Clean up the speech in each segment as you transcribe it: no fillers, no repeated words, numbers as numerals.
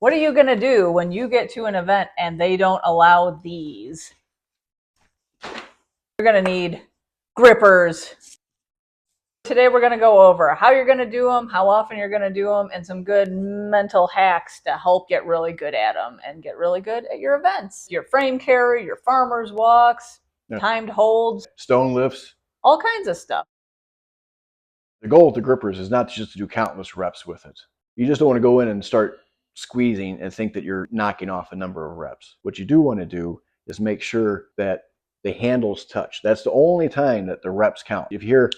What are you going to do when you get to an event and they don't allow these? You're going to need grippers. Today we're going to go over how you're going to do them, how often you're going to do them, and some good mental hacks to help get really good at them and get really good at your events. Your frame carry, your farmer's walks, timed holds, stone lifts, all kinds of stuff. The goal with the grippers is not just to do countless reps with it. You just don't want to go in and start squeezing and think that you're knocking off a number of reps. What you do want to do is make sure that the handles touch. That's the only time that the reps count. If you hear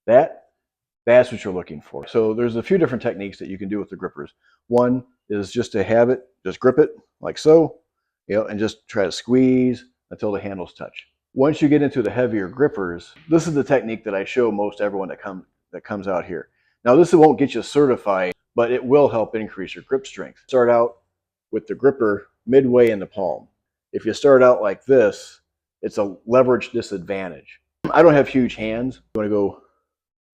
that, that's what you're looking for. So there's a few different techniques that you can do with the grippers. One is just to have it, just grip it like so, and just try to squeeze until the handles touch. Once you get into the heavier grippers, this is the technique that I show most everyone that comes out here. Now this won't get you certified, but it will help increase your grip strength. Start out with the gripper midway in the palm. If you start out like this, it's a leverage disadvantage. I don't have huge hands. You want to go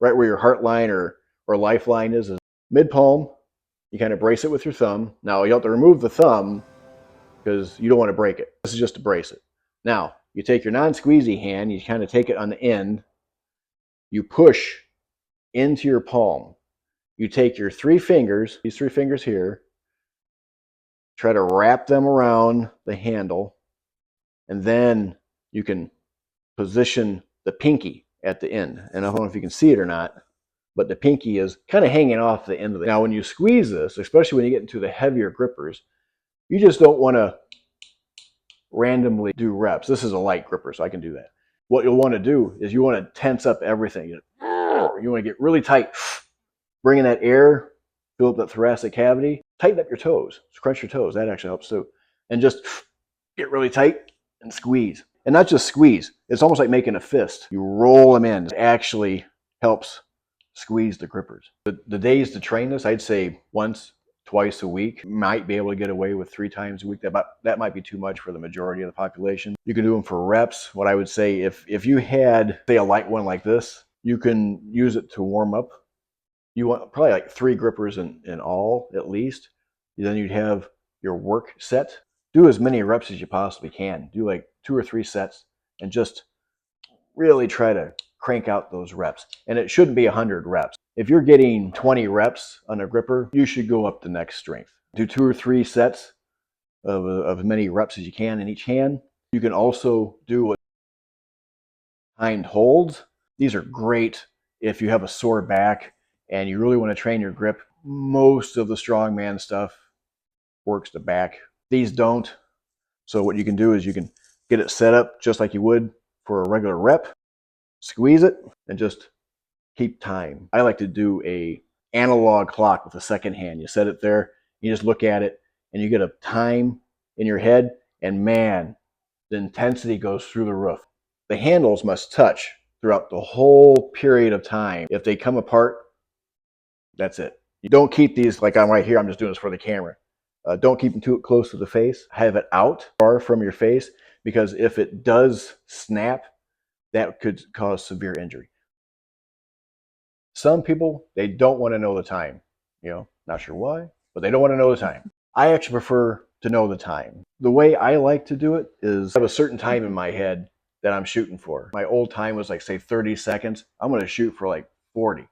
right where your heart line or lifeline is mid palm. You kind of brace it with your thumb. Now you have to remove the thumb because you don't want to break it. This is just to brace it. Now you take your non-squeezy hand, you kind of take it on the end, you push into your palm. You take your three fingers, these three fingers here, try to wrap them around the handle, and then you can position the pinky at the end. And I don't know if you can see it or not, but the pinky is kind of hanging off the end of it. Now when you squeeze this, especially when you get into the heavier grippers, you just don't want to randomly do reps. This is a light gripper, so I can do that. What you'll want to do is you want to tense up everything. You want to get really tight, bring in that air, fill up that thoracic cavity, tighten up your toes, crunch your toes. That actually helps too. And just get really tight and squeeze. And not just squeeze. It's almost like making a fist. You roll them in. It actually helps squeeze the grippers. The days to train this, I'd say once, twice a week. You might be able to get away with 3 times a week. That might be too much for the majority of the population. You can do them for reps. What I would say, if you had, say, a light one like this, you can use it to warm up. You want probably like 3 grippers in all, at least. Then you'd have your work set. Do as many reps as you possibly can. Do like 2 or 3 sets and just really try to crank out those reps. And it shouldn't be 100 reps. If you're getting 20 reps on a gripper, you should go up the next strength. Do 2 or 3 sets of as many reps as you can in each hand. You can also do timed holds. These are great if you have a sore back and you really want to train your grip. Most of the strongman stuff works the back. These don't. So what you can do is you can get it set up just like you would for a regular rep, squeeze it, and just keep time. I like to do a analog clock with the second hand. You set it there, you just look at it, and you get a time in your head, and man, the intensity goes through the roof. The handles must touch throughout the whole period of time. If they come apart, that's it. You don't keep these like I'm right here. I'm just doing this for the camera. Don't keep them too close to the face. Have it out far from your face, because if it does snap, that could cause severe injury. Some people, they don't want to know the time. Not sure why, but they don't want to know the time. I actually prefer to know the time. The way I like to do it is I have a certain time in my head that I'm shooting for. My old time was like, say, 30 seconds. I'm going to shoot for like 40,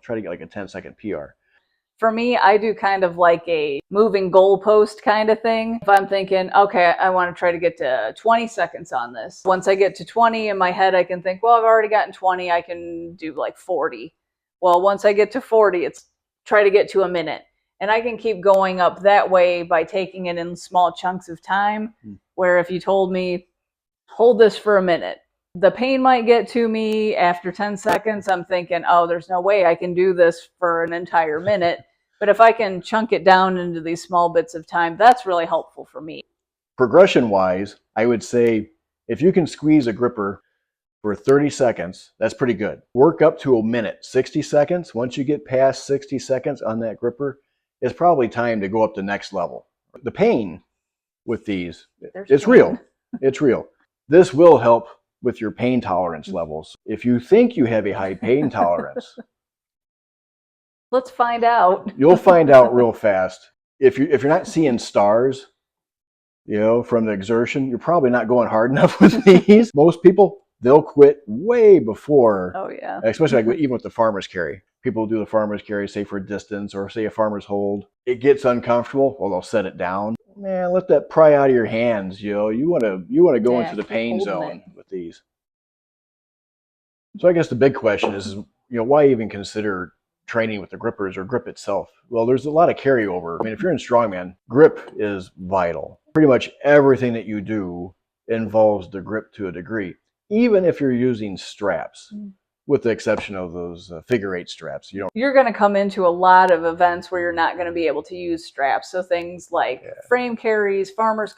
try to get like a 10-second PR. For me, I do kind of like a moving goalpost kind of thing. If I'm thinking, okay, I want to try to get to 20 seconds on this. Once I get to 20 in my head, I can think, well, I've already gotten 20. I can do like 40. Well, once I get to 40, it's try to get to a minute. And I can keep going up that way by taking it in small chunks of time, where if you told me, hold this for a minute, the pain might get to me after 10 seconds. I'm thinking, oh, there's no way I can do this for an entire minute. But if I can chunk it down into these small bits of time, that's really helpful for me. Progression-wise, I would say if you can squeeze a gripper for 30 seconds, that's pretty good. Work up to a minute, 60 seconds. Once you get past 60 seconds on that gripper, it's probably time to go up the next level. The pain with these, it's real. It's real. This will help with your pain tolerance levels. If you think you have a high pain tolerance, Let's find out. You'll find out real fast. If you're not seeing stars, from the exertion, you're probably not going hard enough with these. Most people, they'll quit way before. Oh yeah. Especially like even with the farmer's carry. People do the farmer's carry, say for distance or say a farmer's hold. It gets uncomfortable, well, they'll set it down. Man, let that pry out of your hands. You want to go into the pain zone with these. So I guess the big question is, why even consider training with the grippers or grip itself? Well, there's a lot of carryover. I mean, if you're in strongman, grip is vital. Pretty much everything that you do involves the grip to a degree, even if you're using straps, with the exception of those figure 8 straps. You're going to come into a lot of events where you're not going to be able to use straps. So things like frame carries, farmer's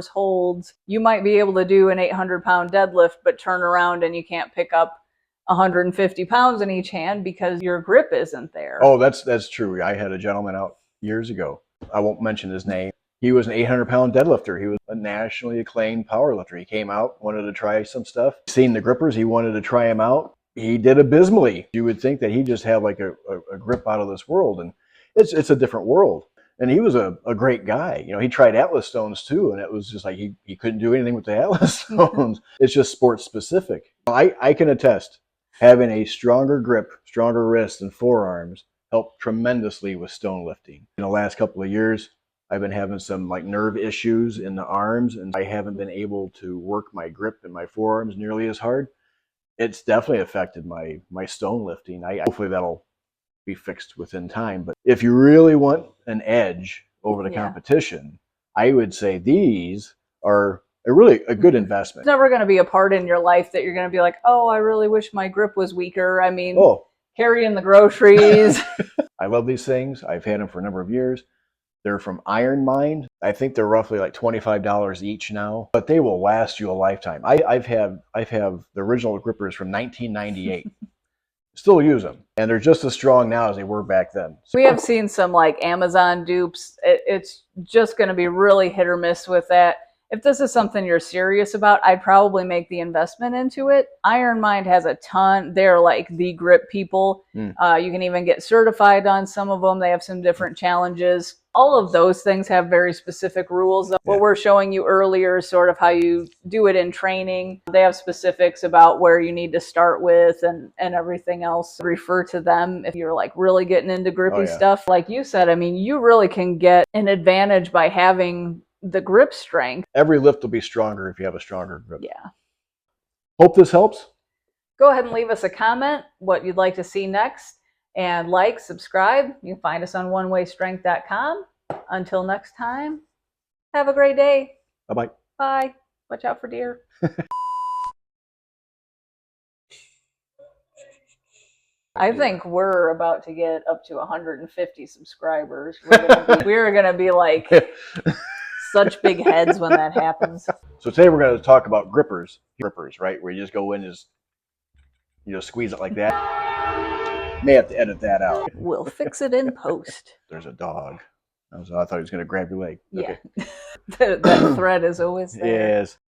holds. You might be able to do an 800-pound deadlift, but turn around and you can't pick up 150 pounds in each hand because your grip isn't there. Oh, that's true. I had a gentleman out years ago. I won't mention his name. He was an 800-pound deadlifter. He was a nationally acclaimed powerlifter. He came out, wanted to try some stuff. Seen the grippers, he wanted to try them out. He did abysmally. You would think that he just had like a grip out of this world, and it's a different world. And he was a great guy. He tried Atlas stones too, and it was just like he couldn't do anything with the Atlas stones. It's just sports specific. I can attest, having a stronger grip, stronger wrists and forearms helped tremendously with stone lifting. In the last couple of years, I've been having some like nerve issues in the arms, and I haven't been able to work my grip and my forearms nearly as hard. It's definitely affected my stone lifting. Hopefully that'll be fixed within time. But if you really want an edge over the competition, I would say these are a good investment. It's never going to be a part in your life that you're going to be like, oh, I really wish my grip was weaker. I mean, carrying the groceries. I love these things. I've had them for a number of years. They're from IronMind. I think they're roughly like $25 each now, but they will last you a lifetime. I've have the original grippers from 1998. Still use them, and they're just as strong now as they were back then. We have seen some like Amazon dupes. It's just going to be really hit or miss with that. If this is something you're serious about, I'd probably make the investment into it. IronMind has a ton. They're like the grip people. You can even get certified on some of them. They have some different challenges. All of those things have very specific rules. What we're showing you earlier is sort of how you do it in training. They have specifics about where you need to start with and everything else. Refer to them if you're like really getting into grippy stuff. Like you said, I mean, you really can get an advantage by having the grip strength. Every lift will be stronger if you have a stronger grip. Yeah. Hope this helps. Go ahead and leave us a comment what you'd like to see next, and like, subscribe. You can find us on onewaystrength.com. Until next time, have a great day. Bye-bye. Bye. Watch out for deer. I think we're about to get up to 150 subscribers. We're gonna be like such big heads when that happens. So today we're going to talk about grippers, right? Where you just go in and squeeze it like that. May have to edit that out. We'll fix it in post. There's a dog. I thought he was going to grab your leg. Yeah. Okay. That thread is always there. Yes.